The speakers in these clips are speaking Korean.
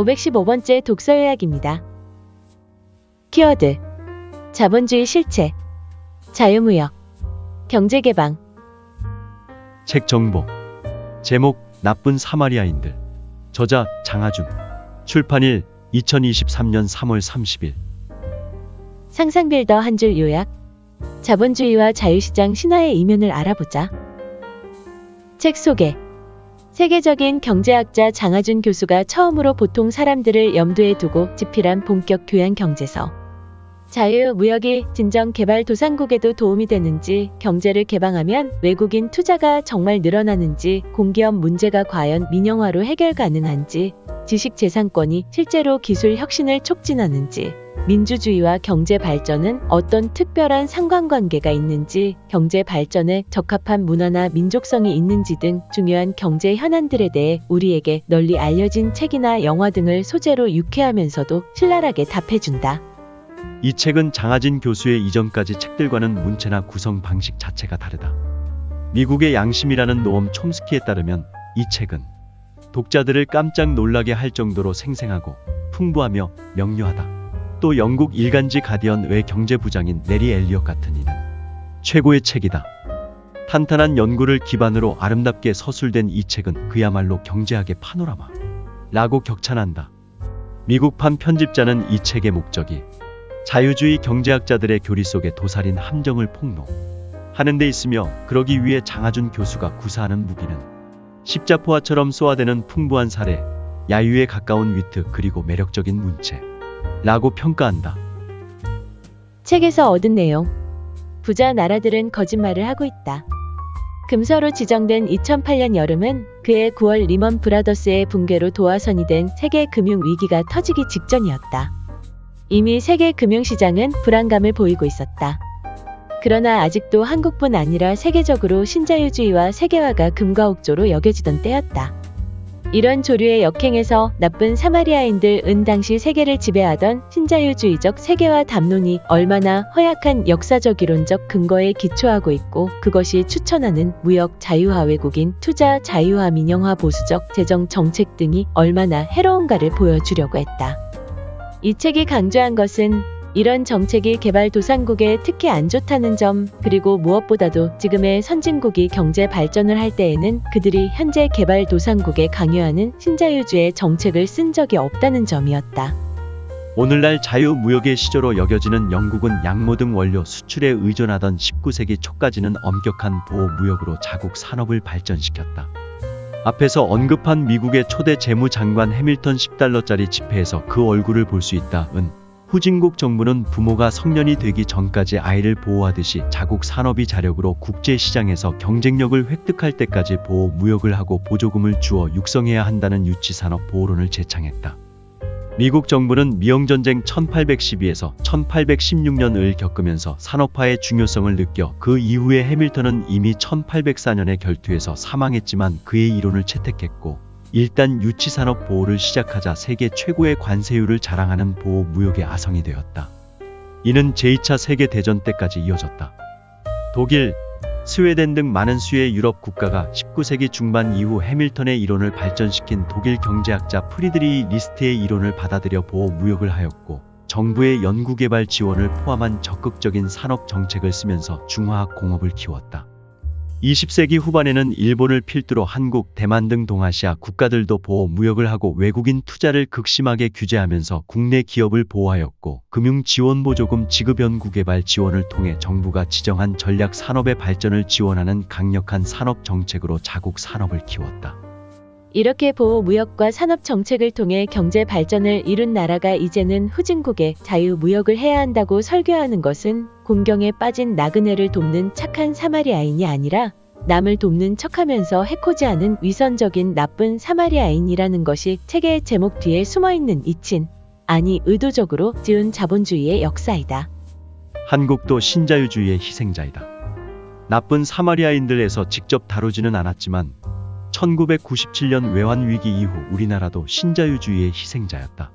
515번째 독서 요약입니다. 키워드: 자본주의 실체, 자유무역, 경제개방. 책 정보. 제목: 나쁜 사마리아인들. 저자: 장하준. 출판일: 2023년 3월 30일. 상상빌더 한 줄 요약. 자본주의와 자유시장 신화의 이면을 알아보자. 책 소개. 세계적인 경제학자 장하준 교수가 처음으로 보통 사람들을 염두에 두고 집필한 본격 교양 경제서. 자유무역이 진정 개발도상국에도 도움이 되는지, 경제를 개방하면 외국인 투자가 정말 늘어나는지, 공기업 문제가 과연 민영화로 해결 가능한지, 지식재산권이 실제로 기술 혁신을 촉진하는지, 민주주의와 경제 발전은 어떤 특별한 상관관계가 있는지, 경제 발전에 적합한 문화나 민족성이 있는지 등 중요한 경제 현안들에 대해 우리에게 널리 알려진 책이나 영화 등을 소재로 유쾌하면서도 신랄하게 답해준다. 이 책은 장하준 교수의 이전까지 책들과는 문체나 구성 방식 자체가 다르다. 미국의 양심이라는 노엄 촘스키에 따르면 이 책은 독자들을 깜짝 놀라게 할 정도로 생생하고 풍부하며 명료하다. 또 영국 일간지 가디언의 경제부장인 내리 엘리엇 같은 이는 최고의 책이다. 탄탄한 연구를 기반으로 아름답게 서술된 이 책은 그야말로 경제학의 파노라마 라고 격찬한다. 미국판 편집자는 이 책의 목적이 자유주의 경제학자들의 교리 속의 도살인 함정을 폭로하는 데 있으며, 그러기 위해 장하준 교수가 구사하는 무기는 십자포화처럼 쏘아대는 풍부한 사례, 야유에 가까운 위트, 그리고 매력적인 문체 라고 평가한다. 책에서 얻은 내용. 부자 나라들은 거짓말을 하고 있다. 금서로 지정된 2008년 여름은 그해 9월 리먼 브라더스의 붕괴로 도화선이 된 세계 금융 위기가 터지기 직전이었다. 이미 세계 금융시장은 불안감을 보이고 있었다. 그러나 아직도 한국뿐 아니라 세계적으로 신자유주의와 세계화가 금과옥조로 여겨지던 때였다. 이런 조류의 역행에서 나쁜 사마리아인들은 당시 세계를 지배하던 신자유주의적 세계화 담론이 얼마나 허약한 역사적 이론적 근거에 기초하고 있고, 그것이 추천하는 무역 자유화, 외국인 투자 자유화, 민영화, 보수적 재정 정책 등이 얼마나 해로운가를 보여주려고 했다. 이 책이 강조한 것은 이런 정책이 개발도상국에 특히 안 좋다는 점, 그리고 무엇보다도 지금의 선진국이 경제 발전을 할 때에는 그들이 현재 개발도상국에 강요하는 신자유주의 정책을 쓴 적이 없다는 점이었다. 오늘날 자유무역의 시조로 여겨지는 영국은 양모 등 원료 수출에 의존하던 19세기 초까지는 엄격한 보호무역으로 자국 산업을 발전시켰다. 앞에서 언급한 미국의 초대 재무장관 해밀턴 10달러짜리 지폐에서 그 얼굴을 볼 수 있다.은 후진국 정부는 부모가 성년이 되기 전까지 아이를 보호하듯이 자국 산업이 자력으로 국제시장에서 경쟁력을 획득할 때까지 보호무역을 하고 보조금을 주어 육성해야 한다는 유치산업 보호론을 제창했다. 미국 정부는 미영전쟁 1812에서 1816년을 겪으면서 산업화의 중요성을 느껴 그 이후에 해밀턴은 이미 1804년에 결투에서 사망했지만 그의 이론을 채택했고, 일단 유치산업 보호를 시작하자 세계 최고의 관세율을 자랑하는 보호무역의 아성이 되었다. 이는 제2차 세계대전 때까지 이어졌다. 독일, 스웨덴 등 많은 수의 유럽 국가가 19세기 중반 이후 해밀턴의 이론을 발전시킨 독일 경제학자 프리드리히 리스트의 이론을 받아들여 보호무역을 하였고, 정부의 연구개발 지원을 포함한 적극적인 산업 정책을 쓰면서 중화학 공업을 키웠다. 20세기 후반에는 일본을 필두로 한국, 대만 등 동아시아 국가들도 보호무역을 하고 외국인 투자를 극심하게 규제하면서 국내 기업을 보호하였고, 금융지원보조금 지급, 연구개발 지원을 통해 정부가 지정한 전략 산업의 발전을 지원하는 강력한 산업 정책으로 자국 산업을 키웠다. 이렇게 보호무역과 산업 정책을 통해 경제 발전을 이룬 나라가 이제는 후진국에 자유무역을 해야 한다고 설교하는 것은 곤경에 빠진 나그네를 돕는 착한 사마리아인이 아니라 남을 돕는 척하면서 해코지하는 위선적인 나쁜 사마리아인이라는 것이 책의 제목 뒤에 숨어있는 이친, 아니 의도적으로 지은 자본주의의 역사이다. 한국도 신자유주의의 희생자이다. 나쁜 사마리아인들에서 직접 다루지는 않았지만 1997년 외환위기 이후 우리나라도 신자유주의의 희생자였다.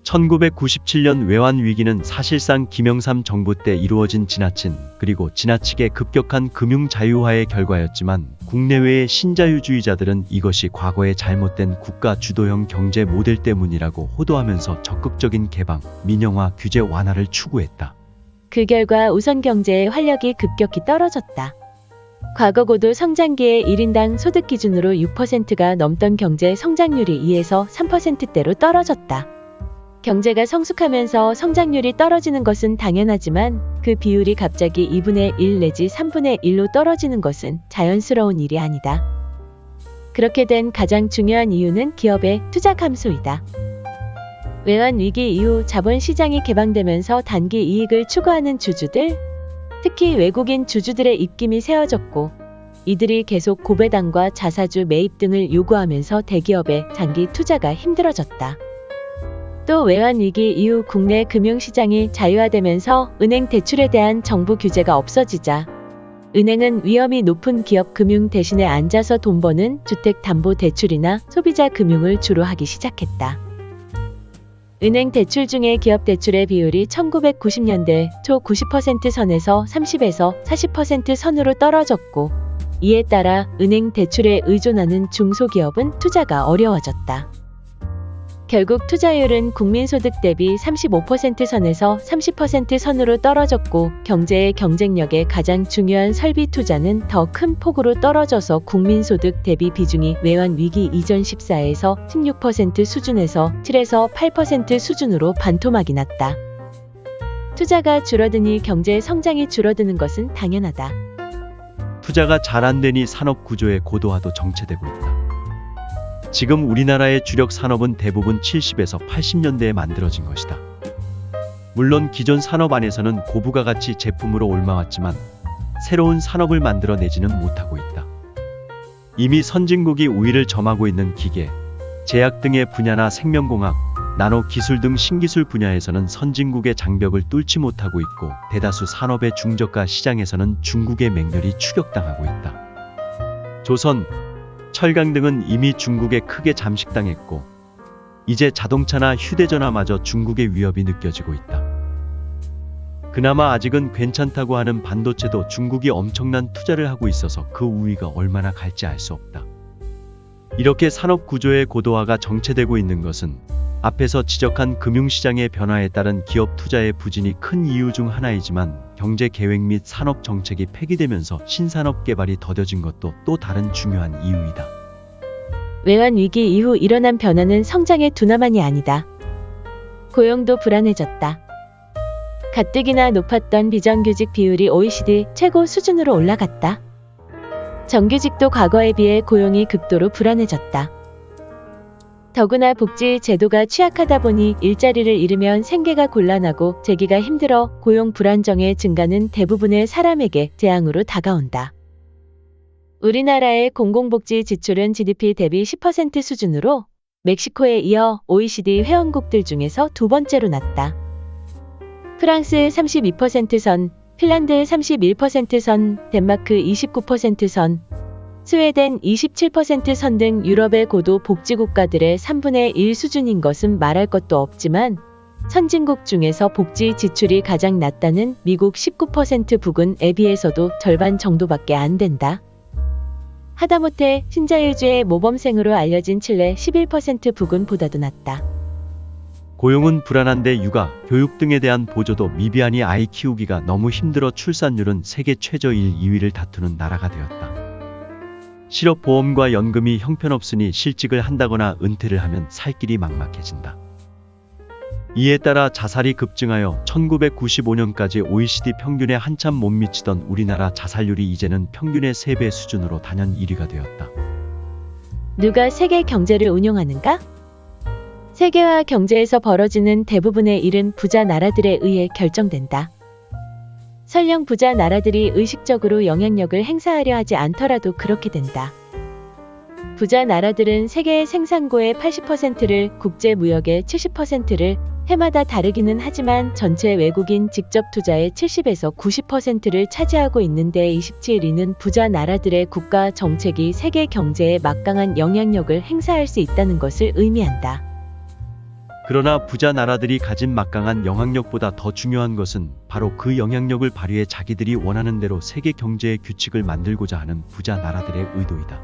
1997년 외환 위기는 사실상 김영삼 정부 때 이루어진 지나친 그리고 지나치게 급격한 금융 자유화의 결과였지만 국내외의 신자유주의자들은 이것이 과거의 잘못된 국가 주도형 경제 모델 때문이라고 호도하면서 적극적인 개방, 민영화, 규제 완화를 추구했다. 그 결과 우선 경제의 활력이 급격히 떨어졌다. 과거 고도 성장기의 1인당 소득 기준으로 6%가 넘던 경제 성장률이 2에서 3%대로 떨어졌다. 경제가 성숙하면서 성장률이 떨어지는 것은 당연하지만 그 비율이 갑자기 2분의 1 내지 3분의 1로 떨어지는 것은 자연스러운 일이 아니다. 그렇게 된 가장 중요한 이유는 기업의 투자 감소이다. 외환 위기 이후 자본시장이 개방되면서 단기 이익을 추구하는 주주들, 특히 외국인 주주들의 입김이 세워졌고 이들이 계속 고배당과 자사주 매입 등을 요구하면서 대기업의 장기 투자가 힘들어졌다. 또 외환 위기 이후 국내 금융시장이 자유화되면서 은행 대출에 대한 정부 규제가 없어지자 은행은 위험이 높은 기업 금융 대신에 앉아서 돈 버는 주택담보대출이나 소비자 금융을 주로 하기 시작했다. 은행 대출 중에 기업 대출의 비율이 1990년대 초 90% 선에서 30에서 40% 선으로 떨어졌고 이에 따라 은행 대출에 의존하는 중소기업은 투자가 어려워졌다. 결국 투자율은 국민소득 대비 35% 선에서 30% 선으로 떨어졌고 경제의 경쟁력에 가장 중요한 설비 투자는 더 큰 폭으로 떨어져서 국민소득 대비 비중이 외환 위기 이전 14에서 16% 수준에서 7에서 8% 수준으로 반토막이 났다. 투자가 줄어드니 경제의 성장이 줄어드는 것은 당연하다. 투자가 잘 안 되니 산업 구조의 고도화도 정체되고 있다. 지금 우리나라의 주력 산업은 대부분 70에서 80년대에 만들어진 것이다. 물론 기존 산업 안에서는 고부가가치 제품으로 올라왔지만 새로운 산업을 만들어내지는 못하고 있다. 이미 선진국이 우위를 점하고 있는 기계, 제약 등의 분야나 생명공학, 나노 기술 등 신기술 분야에서는 선진국의 장벽을 뚫지 못하고 있고 대다수 산업의 중저가 시장에서는 중국의 맹렬히 추격당하고 있다. 조선, 철강 등은 이미 중국에 크게 잠식당했고 이제 자동차나 휴대전화마저 중국의 위협이 느껴지고 있다. 그나마 아직은 괜찮다고 하는 반도체도 중국이 엄청난 투자를 하고 있어서 그 우위가 얼마나 갈지 알 수 없다. 이렇게 산업 구조의 고도화가 정체되고 있는 것은 앞에서 지적한 금융시장의 변화에 따른 기업 투자의 부진이 큰 이유 중 하나이지만 경제 계획 및 산업 정책이 폐기되면서 신산업 개발이 더뎌진 것도 또 다른 중요한 이유이다. 외환 위기 이후 일어난 변화는 성장의 둔화만이 아니다. 고용도 불안해졌다. 가뜩이나 높았던 비정규직 비율이 OECD 최고 수준으로 올라갔다. 정규직도 과거에 비해 고용이 극도로 불안해졌다. 더구나 복지 제도가 취약하다 보니 일자리를 잃으면 생계가 곤란하고 재기가 힘들어 고용 불안정의 증가는 대부분의 사람에게 재앙으로 다가온다. 우리나라의 공공복지 지출은 GDP 대비 10% 수준으로 멕시코에 이어 OECD 회원국들 중에서 두 번째로 낮다. 프랑스 32% 선, 핀란드 31% 선, 덴마크 29% 선, 스웨덴 27% 선 등 유럽의 고도 복지 국가들의 3분의 1 수준인 것은 말할 것도 없지만 선진국 중에서 복지 지출이 가장 낮다는 미국 19% 부근에 비해서도 절반 정도밖에 안 된다. 하다못해 신자유주의 모범생으로 알려진 칠레 11% 부근보다도 낮다. 고용은 불안한데 육아, 교육 등에 대한 보조도 미비하니 아이 키우기가 너무 힘들어 출산율은 세계 최저 1, 2위를 다투는 나라가 되었다. 실업보험과 연금이 형편없으니 실직을 한다거나 은퇴를 하면 살 길이 막막해진다. 이에 따라 자살이 급증하여 1995년까지 OECD 평균에 한참 못 미치던 우리나라 자살률이 이제는 평균의 3배 수준으로 단연 1위가 되었다. 누가 세계 경제를 운용하는가? 세계화 경제에서 벌어지는 대부분의 일은 부자 나라들에 의해 결정된다. 설령 부자 나라들이 의식적으로 영향력을 행사하려 하지 않더라도 그렇게 된다. 부자 나라들은 세계의 생산고의 80%를, 국제 무역의 70%를, 해마다 다르기는 하지만 전체 외국인 직접 투자의 70에서 90%를 차지하고 있는데 27위는 부자 나라들의 국가 정책이 세계 경제에 막강한 영향력을 행사할 수 있다는 것을 의미한다. 그러나 부자 나라들이 가진 막강한 영향력보다 더 중요한 것은 바로 그 영향력을 발휘해 자기들이 원하는 대로 세계 경제의 규칙을 만들고자 하는 부자 나라들의 의도이다.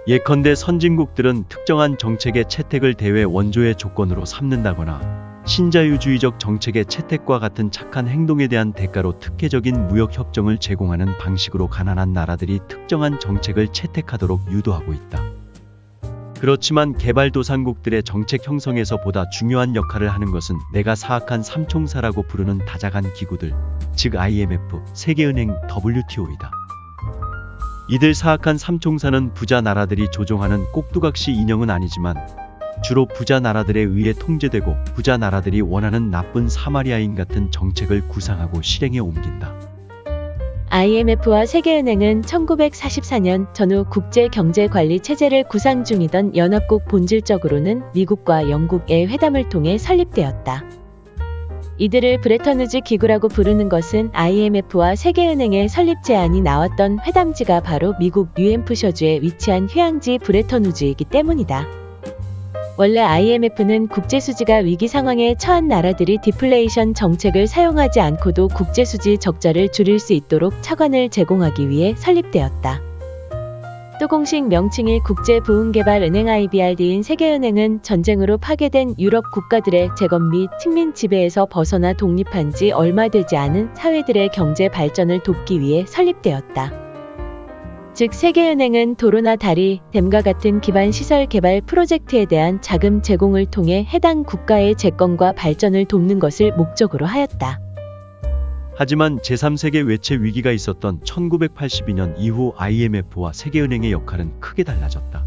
예컨대 선진국들은 특정한 정책의 채택을 대외 원조의 조건으로 삼는다거나 신자유주의적 정책의 채택과 같은 착한 행동에 대한 대가로 특혜적인 무역 협정을 제공하는 방식으로 가난한 나라들이 특정한 정책을 채택하도록 유도하고 있다. 그렇지만 개발도상국들의 정책 형성에서 보다 중요한 역할을 하는 것은 내가 사악한 삼총사라고 부르는 다자간 기구들, 즉 IMF, 세계은행, WTO이다. 이들 사악한 삼총사는 부자 나라들이 조종하는 꼭두각시 인형은 아니지만 주로 부자 나라들에 의해 통제되고 부자 나라들이 원하는 나쁜 사마리아인 같은 정책을 구상하고 실행에 옮긴다. IMF와 세계은행은 1944년 전후 국제경제관리 체제를 구상 중이던 연합국 본질적으로는 미국과 영국의 회담을 통해 설립되었다. 이들을 브레턴우즈 기구라고 부르는 것은 IMF와 세계은행의 설립 제안이 나왔던 회담지가 바로 미국 뉴햄프셔주에 위치한 휴양지 브레턴우즈이기 때문이다. 원래 IMF는 국제수지가 위기 상황에 처한 나라들이 디플레이션 정책을 사용하지 않고도 국제수지 적자를 줄일 수 있도록 차관을 제공하기 위해 설립되었다. 또 공식 명칭이 국제부흥개발은행 IBRD인 세계은행은 전쟁으로 파괴된 유럽 국가들의 재건 및 식민 지배에서 벗어나 독립한 지 얼마 되지 않은 사회들의 경제 발전을 돕기 위해 설립되었다. 즉 세계은행은 도로나 다리, 댐과 같은 기반 시설 개발 프로젝트에 대한 자금 제공을 통해 해당 국가의 재건과 발전을 돕는 것을 목적으로 하였다. 하지만 제3세계 외채 위기가 있었던 1982년 이후 IMF와 세계은행의 역할은 크게 달라졌다.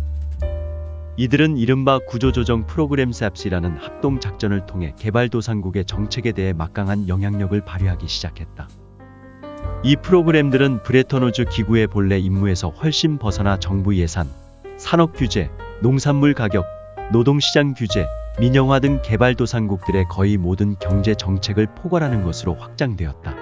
이들은 이른바 구조조정 프로그램 SAPS이라는 합동작전을 통해 개발도상국의 정책에 대해 막강한 영향력을 발휘하기 시작했다. 이 프로그램들은 브레턴우즈 기구의 본래 임무에서 훨씬 벗어나 정부 예산, 산업 규제, 농산물 가격, 노동시장 규제, 민영화 등 개발도상국들의 거의 모든 경제 정책을 포괄하는 것으로 확장되었다.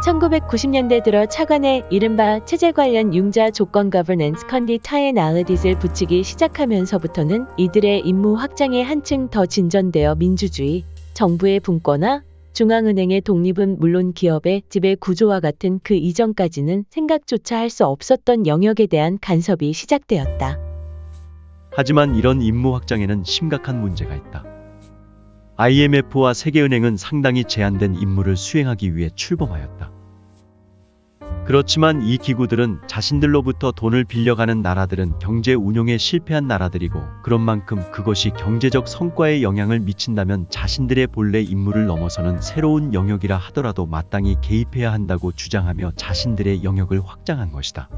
1990년대 들어 차관에 이른바 체제 관련 융자 조건 Governance Conditionalities 붙이기 시작하면서부터는 이들의 임무 확장이 한층 더 진전되어 민주주의, 정부의 분권화, 중앙은행의 독립은 물론 기업의 지배 구조와 같은 그 이전까지는 생각조차 할 수 없었던 영역에 대한 간섭이 시작되었다. 하지만 이런 임무 확장에는 심각한 문제가 있다. IMF와 세계은행은 상당히 제한된 임무를 수행하기 위해 출범하였다. 그렇지만 이 기구들은 자신들로부터 돈을 빌려가는 나라들은 경제 운용에 실패한 나라들이고 그런 만큼 그것이 경제적 성과에 영향을 미친다면 자신들의 본래 임무를 넘어서는 새로운 영역이라 하더라도 마땅히 개입해야 한다고 주장하며 자신들의 영역을 확장한 것이다.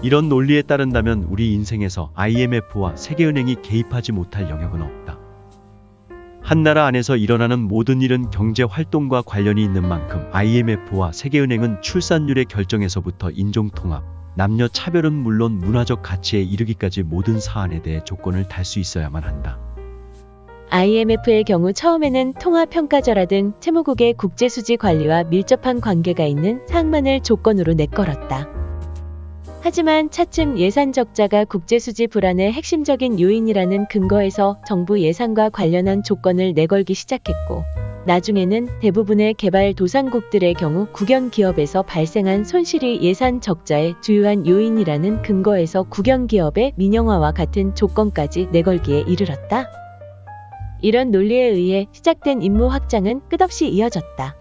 이런 논리에 따른다면 우리 인생에서 IMF와 세계은행이 개입하지 못할 영역은 없다. 한 나라 안에서 일어나는 모든 일은 경제 활동과 관련이 있는 만큼 IMF와 세계은행은 출산율의 결정에서부터 인종통합, 남녀 차별은 물론 문화적 가치에 이르기까지 모든 사안에 대해 조건을 달 수 있어야만 한다. IMF의 경우 처음에는 통화평가절하 등 채무국의 국제수지 관리와 밀접한 관계가 있는 사항만을 조건으로 내걸었다. 하지만 차츰 예산 적자가 국제수지 불안의 핵심적인 요인이라는 근거에서 정부 예산과 관련한 조건을 내걸기 시작했고, 나중에는 대부분의 개발도상국들의 경우 국영기업에서 발생한 손실이 예산 적자의 주요한 요인이라는 근거에서 국영기업의 민영화와 같은 조건까지 내걸기에 이르렀다. 이런 논리에 의해 시작된 임무 확장은 끝없이 이어졌다.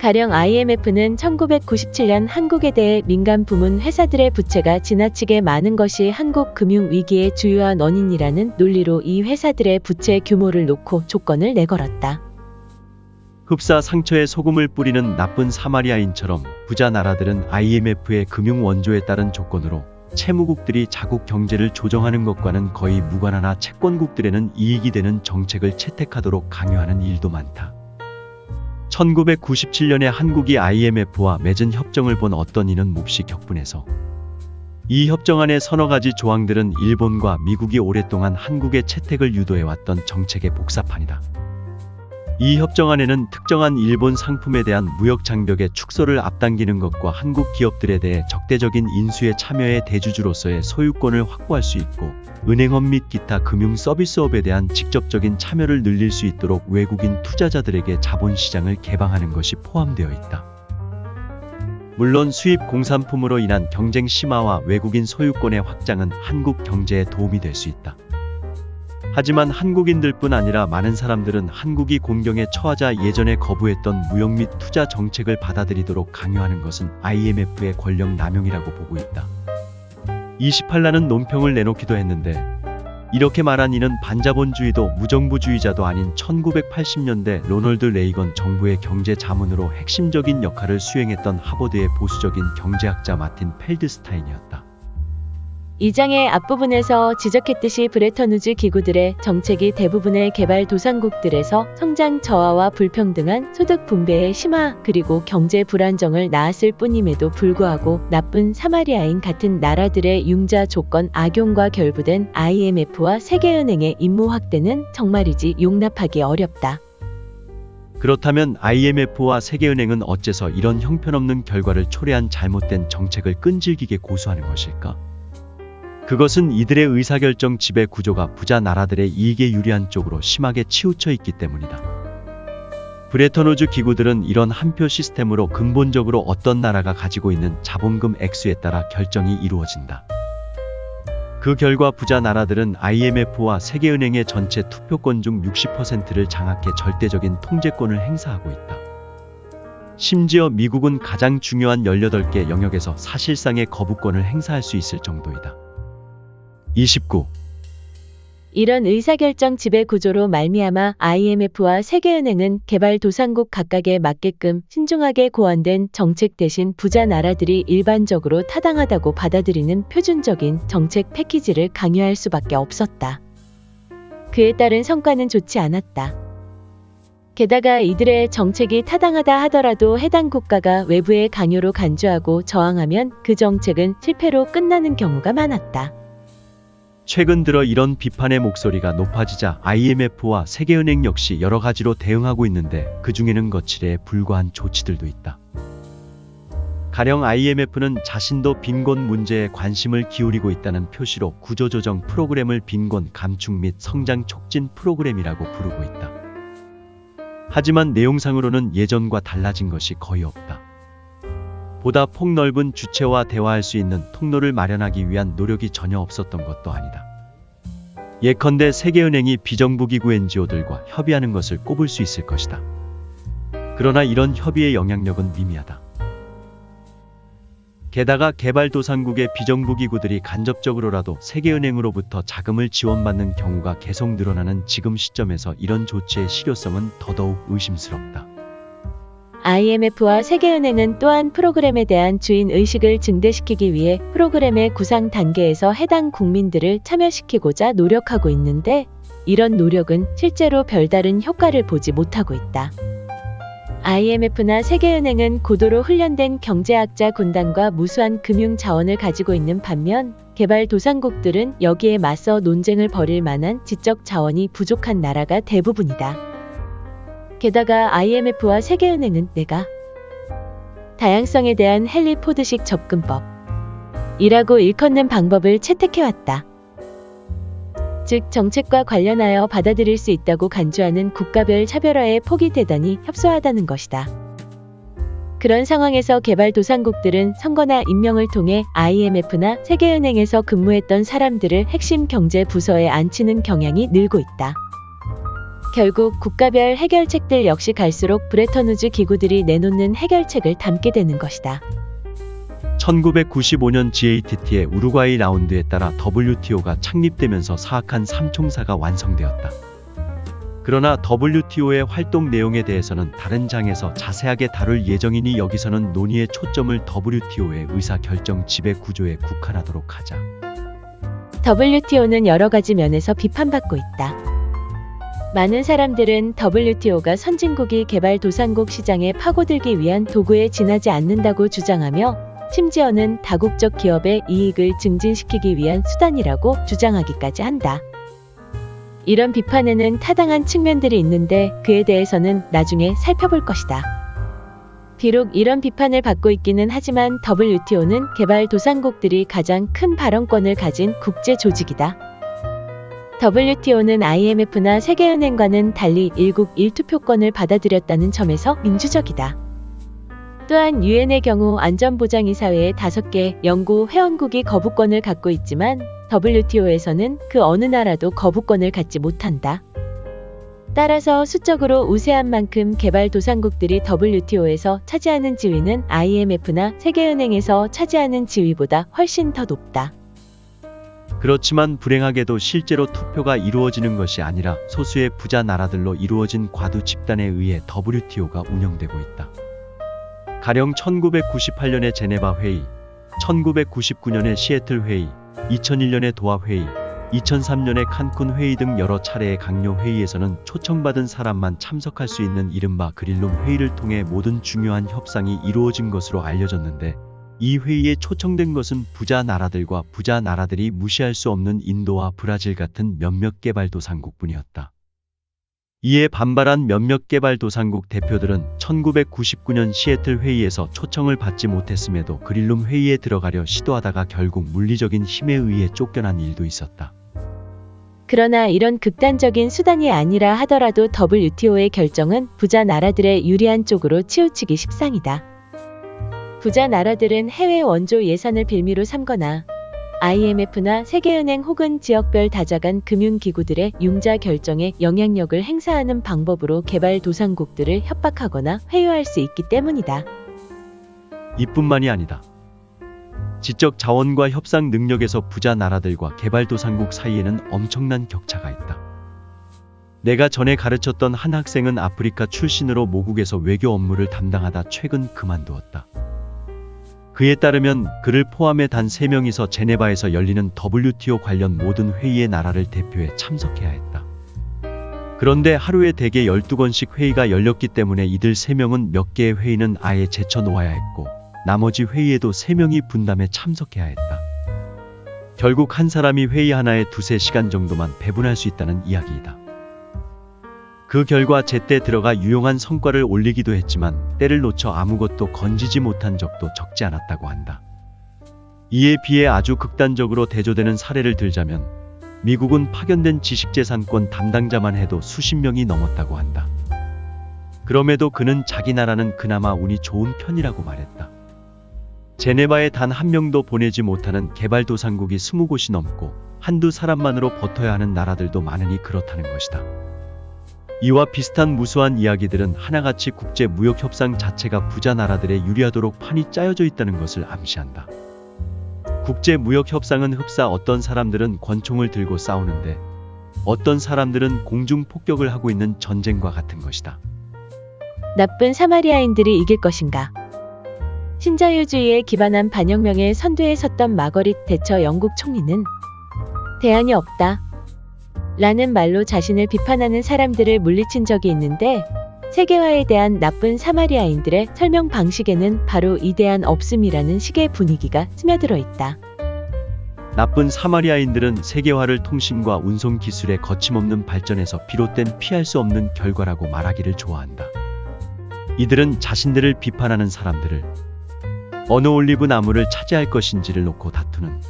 가령 IMF는 1997년 한국에 대해 민간 부문 회사들의 부채가 지나치게 많은 것이 한국 금융 위기의 주요한 원인이라는 논리로 이 회사들의 부채 규모를 놓고 조건을 내걸었다. 흡사 상처에 소금을 뿌리는 나쁜 사마리아인처럼 부자 나라들은 IMF의 금융 원조에 따른 조건으로 채무국들이 자국 경제를 조정하는 것과는 거의 무관하나 채권국들에는 이익이 되는 정책을 채택하도록 강요하는 일도 많다. 1997년에 한국이 IMF와 맺은 협정을 본 어떤 이는 몹시 격분해서 이 협정 안의 서너 가지 조항들은 일본과 미국이 오랫동안 한국의 채택을 유도해왔던 정책의 복사판이다. 이 협정안에는 특정한 일본 상품에 대한 무역 장벽의 축소를 앞당기는 것과 한국 기업들에 대해 적대적인 인수에 참여해 대주주로서의 소유권을 확보할 수 있고 은행업 및 기타 금융 서비스업에 대한 직접적인 참여를 늘릴 수 있도록 외국인 투자자들에게 자본시장을 개방하는 것이 포함되어 있다. 물론 수입 공산품으로 인한 경쟁 심화와 외국인 소유권의 확장은 한국 경제에 도움이 될 수 있다. 하지만 한국인들뿐 아니라 많은 사람들은 한국이 공경에 처하자 예전에 거부했던 무역 및 투자 정책을 받아들이도록 강요하는 것은 IMF의 권력 남용이라고 보고 있다. 28라는 논평을 내놓기도 했는데 이렇게 말한 이는 반자본주의도 무정부주의자도 아닌 1980년대 로널드 레이건 정부의 경제 자문으로 핵심적인 역할을 수행했던 하버드의 보수적인 경제학자 마틴 펠드스타인이었다. 이 장의 앞부분에서 지적했듯이 브레턴우즈 기구들의 정책이 대부분의 개발도상국들에서 성장 저하와 불평등한 소득 분배의 심화 그리고 경제 불안정을 낳았을 뿐임에도 불구하고 나쁜 사마리아인 같은 나라들의 융자 조건 악용과 결부된 IMF와 세계은행의 임무 확대는 정말이지 용납하기 어렵다. 그렇다면 IMF와 세계은행은 어째서 이런 형편없는 결과를 초래한 잘못된 정책을 끈질기게 고수하는 것일까? 그것은 이들의 의사결정 지배 구조가 부자 나라들의 이익에 유리한 쪽으로 심하게 치우쳐 있기 때문이다. 브레턴우즈 기구들은 이런 한표 시스템으로 근본적으로 어떤 나라가 가지고 있는 자본금 액수에 따라 결정이 이루어진다. 그 결과 부자 나라들은 IMF와 세계은행의 전체 투표권 중 60%를 장악해 절대적인 통제권을 행사하고 있다. 심지어 미국은 가장 중요한 18개 영역에서 사실상의 거부권을 행사할 수 있을 정도이다. 29. 이런 의사결정 지배 구조로 말미암아 IMF와 세계은행은 개발도상국 각각에 맞게끔 신중하게 고안된 정책 대신 부자 나라들이 일반적으로 타당하다고 받아들이는 표준적인 정책 패키지를 강요할 수밖에 없었다. 그에 따른 성과는 좋지 않았다. 게다가 이들의 정책이 타당하다 하더라도 해당 국가가 외부의 강요로 간주하고 저항하면 그 정책은 실패로 끝나는 경우가 많았다. 최근 들어 이런 비판의 목소리가 높아지자 IMF와 세계은행 역시 여러 가지로 대응하고 있는데 그 중에는 거칠에 불과한 조치들도 있다. 가령 IMF는 자신도 빈곤 문제에 관심을 기울이고 있다는 표시로 구조조정 프로그램을 빈곤 감축 및 성장 촉진 프로그램이라고 부르고 있다. 하지만 내용상으로는 예전과 달라진 것이 거의 없다. 보다 폭넓은 주체와 대화할 수 있는 통로를 마련하기 위한 노력이 전혀 없었던 것도 아니다. 예컨대 세계은행이 비정부기구 NGO들과 협의하는 것을 꼽을 수 있을 것이다. 그러나 이런 협의의 영향력은 미미하다. 게다가 개발도상국의 비정부기구들이 간접적으로라도 세계은행으로부터 자금을 지원받는 경우가 계속 늘어나는 지금 시점에서 이런 조치의 실효성은 더더욱 의심스럽다. IMF와 세계은행은 또한 프로그램에 대한 주인의식을 증대시키기 위해 프로그램의 구상 단계에서 해당 국민들을 참여시키고자 노력하고 있는데 이런 노력은 실제로 별다른 효과를 보지 못하고 있다. IMF나 세계은행은 고도로 훈련된 경제학자 군단과 무수한 금융 자원을 가지고 있는 반면 개발도상국들은 여기에 맞서 논쟁을 벌일 만한 지적 자원이 부족한 나라가 대부분이다. 게다가 IMF와 세계은행은 내가 다양성에 대한 헨리 포드식 접근법이라고 일컫는 방법을 채택해왔다. 즉 정책과 관련하여 받아들일 수 있다고 간주하는 국가별 차별화의 폭이 대단히 협소하다는 것이다. 그런 상황에서 개발도상국들은 선거나 임명을 통해 IMF나 세계은행에서 근무했던 사람들을 핵심 경제 부서에 앉히는 경향이 늘고 있다. 결국 국가별 해결책들 역시 갈수록 브레턴우즈 기구들이 내놓는 해결책을 담게 되는 것이다. 1995년 GATT의 우루과이 라운드에 따라 WTO가 창립되면서 사악한 삼총사가 완성되었다. 그러나 WTO의 활동 내용에 대해서는 다른 장에서 자세하게 다룰 예정이니 여기서는 논의의 초점을 WTO의 의사결정 지배 구조에 국한하도록 하자. WTO는 여러 가지 면에서 비판받고 있다. 많은 사람들은 WTO가 선진국이 개발도상국 시장에 파고들기 위한 도구에 지나지 않는다고 주장하며 심지어는 다국적 기업의 이익을 증진시키기 위한 수단이라고 주장하기까지 한다. 이런 비판에는 타당한 측면들이 있는데 그에 대해서는 나중에 살펴볼 것이다. 비록 이런 비판을 받고 있기는 하지만 WTO는 개발도상국들이 가장 큰 발언권을 가진 국제 조직이다. WTO는 IMF나 세계은행과는 달리 일국 일투표권을 받아들였다는 점에서 민주적이다. 또한 유엔의 경우 안전보장이사회의 5개 연구 회원국이 거부권을 갖고 있지만 WTO에서는 그 어느 나라도 거부권을 갖지 못한다. 따라서 수적으로 우세한 만큼 개발도상국들이 WTO에서 차지하는 지위는 IMF나 세계은행에서 차지하는 지위보다 훨씬 더 높다. 그렇지만 불행하게도 실제로 투표가 이루어지는 것이 아니라 소수의 부자 나라들로 이루어진 과두 집단에 의해 WTO가 운영되고 있다. 가령 1998년의 제네바 회의, 1999년의 시애틀 회의, 2001년의 도하 회의, 2003년의 칸쿤 회의 등 여러 차례의 강요 회의에서는 초청받은 사람만 참석할 수 있는 이른바 그릴룸 회의를 통해 모든 중요한 협상이 이루어진 것으로 알려졌는데, 이 회의에 초청된 것은 부자 나라들과 부자 나라들이 무시할 수 없는 인도와 브라질 같은 몇몇 개발도상국뿐이었다. 이에 반발한 몇몇 개발도상국 대표들은 1999년 시애틀 회의에서 초청을 받지 못했음에도 그릴룸 회의에 들어가려 시도하다가 결국 물리적인 힘에 의해 쫓겨난 일도 있었다. 그러나 이런 극단적인 수단이 아니라 하더라도 WTO의 결정은 부자 나라들의 유리한 쪽으로 치우치기 십상이다. 부자 나라들은 해외 원조 예산을 빌미로 삼거나 IMF나 세계은행 혹은 지역별 다자간 금융기구들의 융자 결정에 영향력을 행사하는 방법으로 개발도상국들을 협박하거나 회유할 수 있기 때문이다. 이뿐만이 아니다. 지적 자원과 협상 능력에서 부자 나라들과 개발도상국 사이에는 엄청난 격차가 있다. 내가 전에 가르쳤던 한 학생은 아프리카 출신으로 모국에서 외교 업무를 담당하다 최근 그만두었다. 그에 따르면 그를 포함해 단 3명이서 제네바에서 열리는 WTO 관련 모든 회의의 나라를 대표해 참석해야 했다. 그런데 하루에 대개 12건씩 회의가 열렸기 때문에 이들 3명은 몇 개의 회의는 아예 제쳐놓아야 했고, 나머지 회의에도 3명이 분담해 참석해야 했다. 결국 한 사람이 회의 하나에 2-3시간 정도만 배분할 수 있다는 이야기이다. 그 결과 제때 들어가 유용한 성과를 올리기도 했지만 때를 놓쳐 아무것도 건지지 못한 적도 적지 않았다고 한다. 이에 비해 아주 극단적으로 대조되는 사례를 들자면 미국은 파견된 지식재산권 담당자만 해도 수십 명이 넘었다고 한다. 그럼에도 그는 자기 나라는 그나마 운이 좋은 편이라고 말했다. 제네바에 단 한 명도 보내지 못하는 개발도상국이 20곳이 넘고 한두 사람만으로 버텨야 하는 나라들도 많으니 그렇다는 것이다. 이와 비슷한 무수한 이야기들은 하나같이 국제무역협상 자체가 부자 나라들에 유리하도록 판이 짜여져 있다는 것을 암시한다. 국제무역협상은 흡사 어떤 사람들은 권총을 들고 싸우는데 어떤 사람들은 공중폭격을 하고 있는 전쟁과 같은 것이다. 나쁜 사마리아인들이 이길 것인가? 신자유주의에 기반한 반혁명의 선두에 섰던 마거릿 대처 영국 총리는 대안이 없다 라는 말로 자신을 비판하는 사람들을 물리친 적이 있는데, 세계화에 대한 나쁜 사마리아인들의 설명 방식에는 바로 이 대안 없음이라는 식의 분위기가 스며들어 있다. 나쁜 사마리아인들은 세계화를 통신과 운송 기술의 거침없는 발전에서 비롯된 피할 수 없는 결과라고 말하기를 좋아한다. 이들은 자신들을 비판하는 사람들을 어느 올리브 나무를 차지할 것인지를 놓고 다투는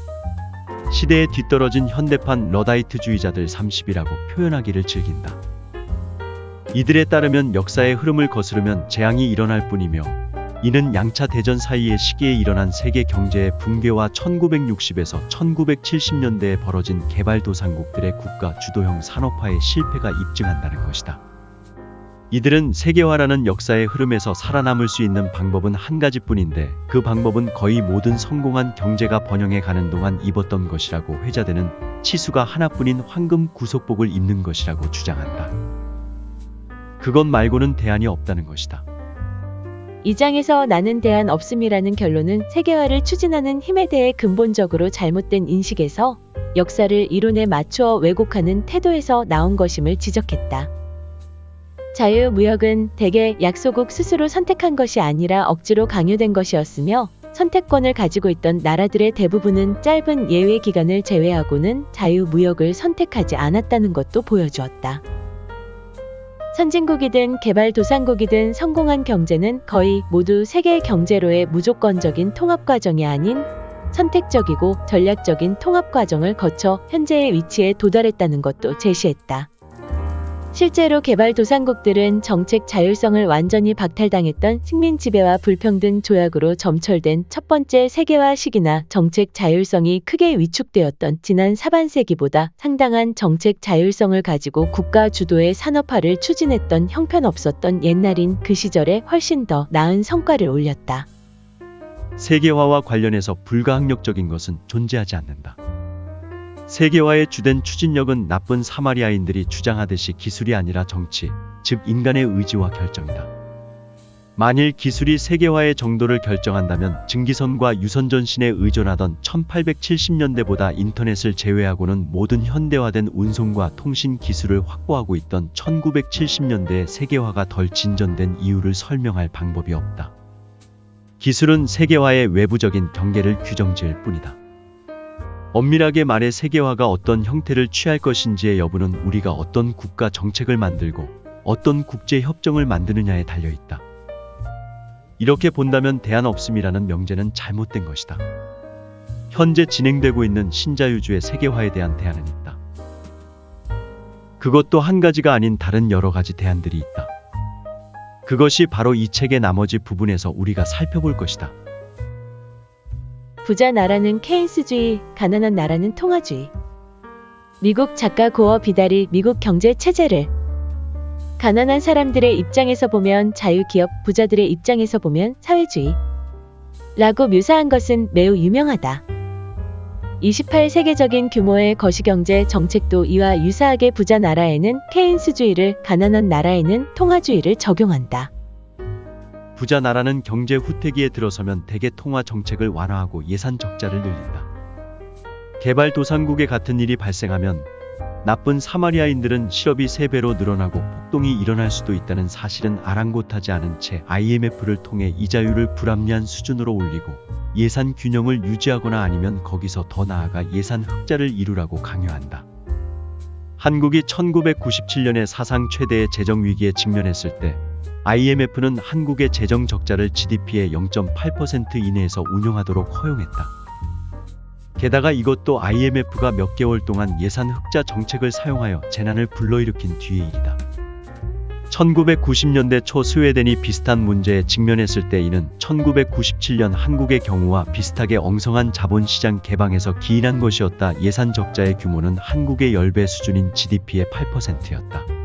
시대에 뒤떨어진 현대판 러다이트주의자들 30이라고 표현하기를 즐긴다. 이들에 따르면 역사의 흐름을 거스르면 재앙이 일어날 뿐이며, 이는 양차 대전 사이의 시기에 일어난 세계 경제의 붕괴와 1960에서 1970년대에 벌어진 개발도상국들의 국가 주도형 산업화의 실패가 입증한다는 것이다. 이들은 세계화라는 역사의 흐름에서 살아남을 수 있는 방법은 한 가지뿐인데, 그 방법은 거의 모든 성공한 경제가 번영해 가는 동안 입었던 것이라고 회자되는 치수가 하나뿐인 황금 구속복을 입는 것이라고 주장한다. 그것 말고는 대안이 없다는 것이다. 이 장에서 나는 대안 없음이라는 결론은 세계화를 추진하는 힘에 대해 근본적으로 잘못된 인식에서 역사를 이론에 맞추어 왜곡하는 태도에서 나온 것임을 지적했다. 자유무역은 대개 약소국 스스로 선택한 것이 아니라 억지로 강요된 것이었으며, 선택권을 가지고 있던 나라들의 대부분은 짧은 예외 기간을 제외하고는 자유무역을 선택하지 않았다는 것도 보여주었다. 선진국이든 개발도상국이든 성공한 경제는 거의 모두 세계 경제로의 무조건적인 통합 과정이 아닌 선택적이고 전략적인 통합 과정을 거쳐 현재의 위치에 도달했다는 것도 제시했다. 실제로 개발도상국들은 정책 자율성을 완전히 박탈당했던 식민 지배와 불평등 조약으로 점철된 첫 번째 세계화 시기나 정책 자율성이 크게 위축되었던 지난 사반세기보다 상당한 정책 자율성을 가지고 국가 주도의 산업화를 추진했던 형편없었던 옛날인 그 시절에 훨씬 더 나은 성과를 올렸다. 세계화와 관련해서 불가항력적인 것은 존재하지 않는다. 세계화의 주된 추진력은 나쁜 사마리아인들이 주장하듯이 기술이 아니라 정치, 즉 인간의 의지와 결정이다. 만일 기술이 세계화의 정도를 결정한다면 증기선과 유선전신에 의존하던 1870년대보다 인터넷을 제외하고는 모든 현대화된 운송과 통신 기술을 확보하고 있던 1970년대의 세계화가 덜 진전된 이유를 설명할 방법이 없다. 기술은 세계화의 외부적인 경계를 규정지을 뿐이다. 엄밀하게 말해 세계화가 어떤 형태를 취할 것인지의 여부는 우리가 어떤 국가 정책을 만들고 어떤 국제 협정을 만드느냐에 달려있다. 이렇게 본다면 대안 없음이라는 명제는 잘못된 것이다. 현재 진행되고 있는 신자유주의 세계화에 대한 대안은 있다. 그것도 한 가지가 아닌 다른 여러 가지 대안들이 있다. 그것이 바로 이 책의 나머지 부분에서 우리가 살펴볼 것이다. 부자 나라는 케인스주의, 가난한 나라는 통화주의. 미국 작가 고어 비달이 미국 경제 체제를 가난한 사람들의 입장에서 보면 자유기업, 부자들의 입장에서 보면 사회주의 라고 묘사한 것은 매우 유명하다. 28세계적인 규모의 거시경제 정책도 이와 유사하게 부자 나라에는 케인스주의를, 가난한 나라에는 통화주의를 적용한다. 부자 나라는 경제 후퇴기에 들어서면 대개 통화 정책을 완화하고 예산 적자를 늘린다. 개발도상국에 같은 일이 발생하면 나쁜 사마리아인들은 실업이 3배로 늘어나고 폭동이 일어날 수도 있다는 사실은 아랑곳하지 않은 채 IMF를 통해 이자율을 불합리한 수준으로 올리고 예산 균형을 유지하거나 아니면 거기서 더 나아가 예산 흑자를 이루라고 강요한다. 한국이 1997년에 사상 최대의 재정 위기에 직면했을 때 IMF는 한국의 재정 적자를 GDP의 0.8% 이내에서 운용하도록 허용했다. 게다가 이것도 IMF가 몇 개월 동안 예산 흑자 정책을 사용하여 재난을 불러일으킨 뒤의 일이다. 1990년대 초 스웨덴이 비슷한 문제에 직면했을 때 이는 1997년 한국의 경우와 비슷하게 엉성한 자본시장 개방에서 기인한 것이었다. 예산 적자의 규모는 한국의 10배 수준인 GDP의 8%였다.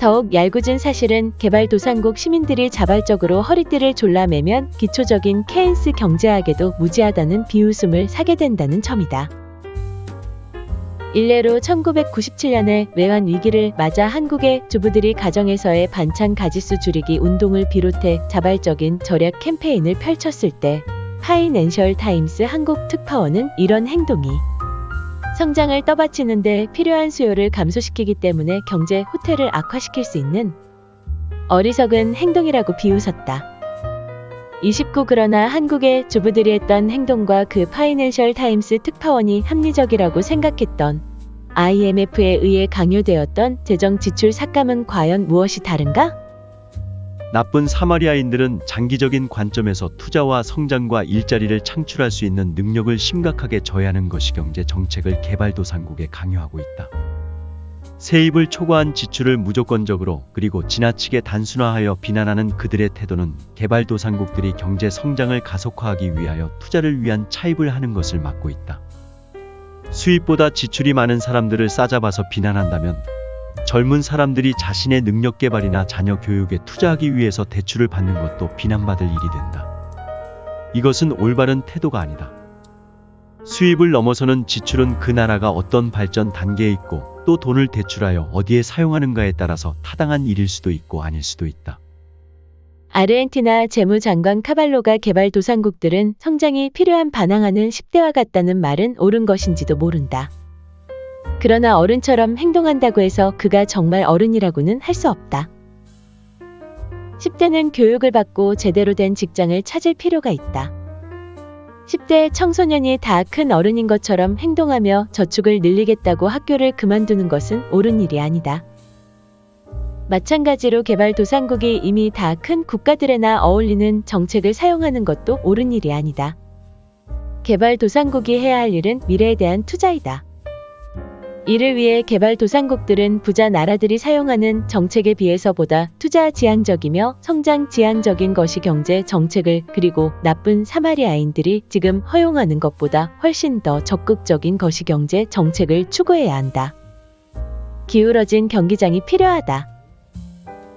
더욱 얄궂은 사실은 개발도상국 시민들이 자발적으로 허리띠를 졸라매면 기초적인 케인스 경제학에도 무지하다는 비웃음을 사게 된다는 점이다. 일례로 1997년에 외환 위기를 맞아 한국의 주부들이 가정에서의 반찬 가짓수 줄이기 운동을 비롯해 자발적인 절약 캠페인을 펼쳤을 때 파이낸셜 타임스 한국 특파원은 이런 행동이 성장을 떠받치는데 필요한 수요를 감소시키기 때문에 경제 후퇴를 악화시킬 수 있는 어리석은 행동이라고 비웃었다. 29 그러나 한국의 주부들이 했던 행동과 그 파이낸셜 타임스 특파원이 합리적이라고 생각했던 IMF에 의해 강요되었던 재정 지출 삭감은 과연 무엇이 다른가? 나쁜 사마리아인들은 장기적인 관점에서 투자와 성장과 일자리를 창출할 수 있는 능력을 심각하게 저해하는 거시경제 정책을 개발도상국에 강요하고 있다. 세입을 초과한 지출을 무조건적으로 그리고 지나치게 단순화하여 비난하는 그들의 태도는 개발도상국들이 경제 성장을 가속화하기 위하여 투자를 위한 차입을 하는 것을 막고 있다. 수입보다 지출이 많은 사람들을 싸잡아서 비난한다면 젊은 사람들이 자신의 능력 개발이나 자녀 교육에 투자하기 위해서 대출을 받는 것도 비난받을 일이 된다. 이것은 올바른 태도가 아니다. 수입을 넘어서는 지출은 그 나라가 어떤 발전 단계에 있고 또 돈을 대출하여 어디에 사용하는가에 따라서 타당한 일일 수도 있고 아닐 수도 있다. 아르헨티나 재무장관 카발로가 개발도상국들은 성장이 필요한 반항하는 10대와 같다는 말은 옳은 것인지도 모른다. 그러나 어른처럼 행동한다고 해서 그가 정말 어른이라고는 할 수 없다. 10대는 교육을 받고 제대로 된 직장을 찾을 필요가 있다. 10대 청소년이 다 큰 어른인 것처럼 행동하며 저축을 늘리겠다고 학교를 그만두는 것은 옳은 일이 아니다. 마찬가지로 개발도상국이 이미 다 큰 국가들에나 어울리는 정책을 사용하는 것도 옳은 일이 아니다. 개발도상국이 해야 할 일은 미래에 대한 투자이다. 이를 위해 개발도상국들은 부자 나라들이 사용하는 정책에 비해서 보다 투자 지향적이며 성장 지향적인 것이 경제 정책을, 그리고 나쁜 사마리아인들이 지금 허용하는 것보다 훨씬 더 적극적인 것이 경제 정책을 추구해야 한다. 기울어진 경기장이 필요하다.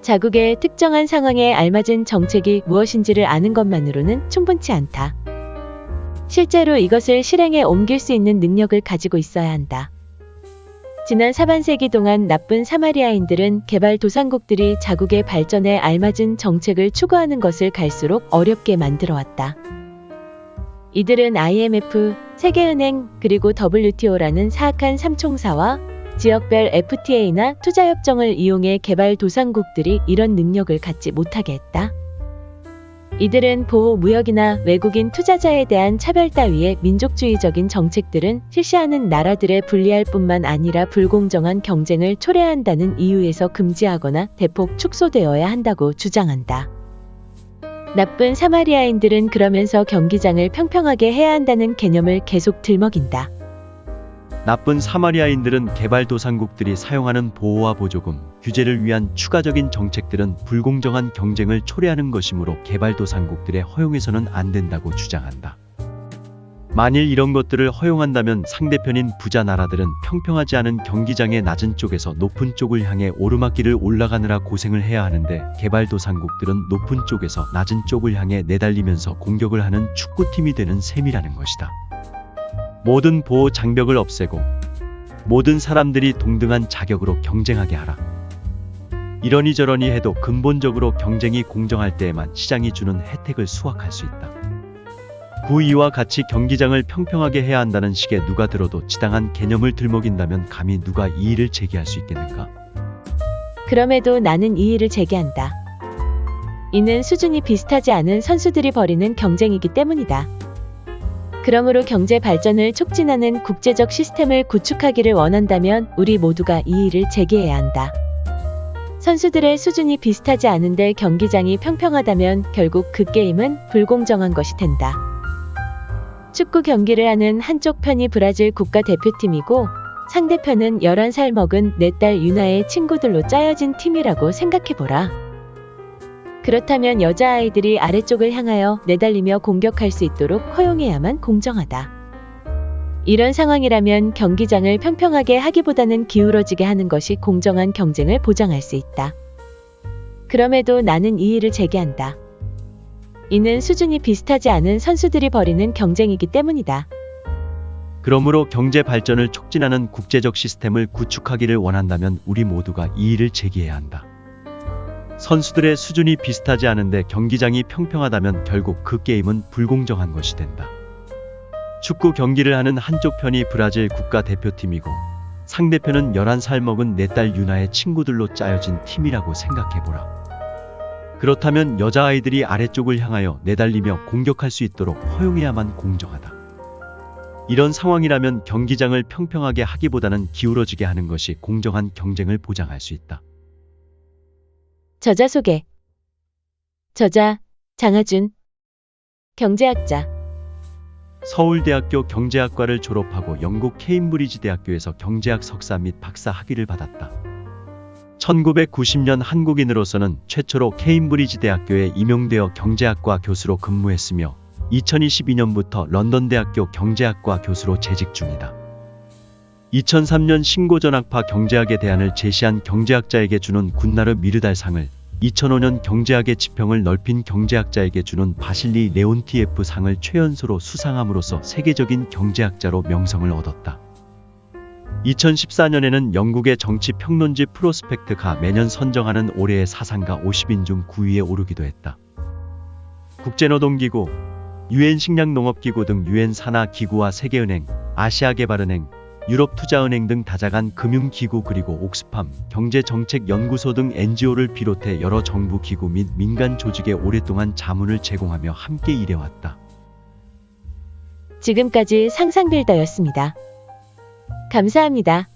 자국의 특정한 상황에 알맞은 정책이 무엇인지를 아는 것만으로는 충분치 않다. 실제로 이것을 실행에 옮길 수 있는 능력을 가지고 있어야 한다. 지난 사반세기 동안 나쁜 사마리아인들은 개발도상국들이 자국의 발전에 알맞은 정책을 추구하는 것을 갈수록 어렵게 만들어왔다. 이들은 IMF, 세계은행, 그리고 WTO라는 사악한 삼총사와 지역별 FTA나 투자협정을 이용해 개발도상국들이 이런 능력을 갖지 못하게 했다. 이들은 보호무역이나 외국인 투자자에 대한 차별 따위의 민족주의적인 정책들은 실시하는 나라들에 불리할 뿐만 아니라 불공정한 경쟁을 초래한다는 이유에서 금지하거나 대폭 축소되어야 한다고 주장한다. 나쁜 사마리아인들은 그러면서 경기장을 평평하게 해야 한다는 개념을 계속 들먹인다. 나쁜 사마리아인들은 개발도상국들이 사용하는 보호와 보조금, 규제를 위한 추가적인 정책들은 불공정한 경쟁을 초래하는 것이므로 개발도상국들의 허용해서는 안 된다고 주장한다. 만일 이런 것들을 허용한다면 상대편인 부자 나라들은 평평하지 않은 경기장의 낮은 쪽에서 높은 쪽을 향해 오르막길을 올라가느라 고생을 해야 하는데, 개발도상국들은 높은 쪽에서 낮은 쪽을 향해 내달리면서 공격을 하는 축구팀이 되는 셈이라는 것이다. 모든 보호 장벽을 없애고 모든 사람들이 동등한 자격으로 경쟁하게 하라. 이러니 저러니 해도 근본적으로 경쟁이 공정할 때에만 시장이 주는 혜택을 수확할 수 있다. 이와 같이 경기장을 평평하게 해야 한다는 식의 누가 들어도 지당한 개념을 들먹인다면 감히 누가 이의를 제기할 수 있겠는가? 그럼에도 나는 이의를 제기한다. 이는 수준이 비슷하지 않은 선수들이 벌이는 경쟁이기 때문이다. 그러므로 경제 발전을 촉진하는 국제적 시스템을 구축하기를 원한다면 우리 모두가 이의를 제기해야 한다. 선수들의 수준이 비슷하지 않은데 경기장이 평평하다면 결국 그 게임은 불공정한 것이 된다. 축구 경기를 하는 한쪽 편이 브라질 국가대표팀이고 상대편은 11살 먹은 내 딸 유나의 친구들로 짜여진 팀이라고 생각해보라. 그렇다면 여자아이들이 아래쪽을 향하여 내달리며 공격할 수 있도록 허용해야만 공정하다. 이런 상황이라면 경기장을 평평하게 하기보다는 기울어지게 하는 것이 공정한 경쟁을 보장할 수 있다. 그럼에도 나는 이의를 제기한다. 이는 수준이 비슷하지 않은 선수들이 벌이는 경쟁이기 때문이다. 그러므로 경제 발전을 촉진하는 국제적 시스템을 구축하기를 원한다면 우리 모두가 이의를 제기해야 한다. 선수들의 수준이 비슷하지 않은데 경기장이 평평하다면 결국 그 게임은 불공정한 것이 된다. 축구 경기를 하는 한쪽 편이 브라질 국가대표팀이고 상대편은 11살 먹은 내 딸 유나의 친구들로 짜여진 팀이라고 생각해보라. 그렇다면 여자아이들이 아래쪽을 향하여 내달리며 공격할 수 있도록 허용해야만 공정하다. 이런 상황이라면 경기장을 평평하게 하기보다는 기울어지게 하는 것이 공정한 경쟁을 보장할 수 있다. 저자 소개. 저자 장하준, 경제학자. 서울대학교 경제학과를 졸업하고 영국 케임브리지 대학교에서 경제학 석사 및 박사 학위를 받았다. 1990년 한국인으로서는 최초로 케임브리지 대학교에 임용되어 경제학과 교수로 근무했으며 2022년부터 런던대학교 경제학과 교수로 재직 중이다. 2003년 신고전학파 경제학의 대안을 제시한 경제학자에게 주는 군나르 미르달상을, 2005년 경제학의 지평을 넓힌 경제학자에게 주는 바실리 레온티예프 상을 최연소로 수상함으로써 세계적인 경제학자로 명성을 얻었다. 2014년에는 영국의 정치 평론지 프로스펙트가 매년 선정하는 올해의 사상가 50인 중 9위에 오르기도 했다. 국제노동기구, UN 식량농업기구 등 UN 산하기구와 세계은행, 아시아개발은행, 유럽투자은행 등 다자간 금융기구 그리고 옥스팜, 경제정책연구소 등 NGO를 비롯해 여러 정부 기구 및 민간 조직에 오랫동안 자문을 제공하며 함께 일해왔다. 지금까지 상상빌더였습니다. 감사합니다.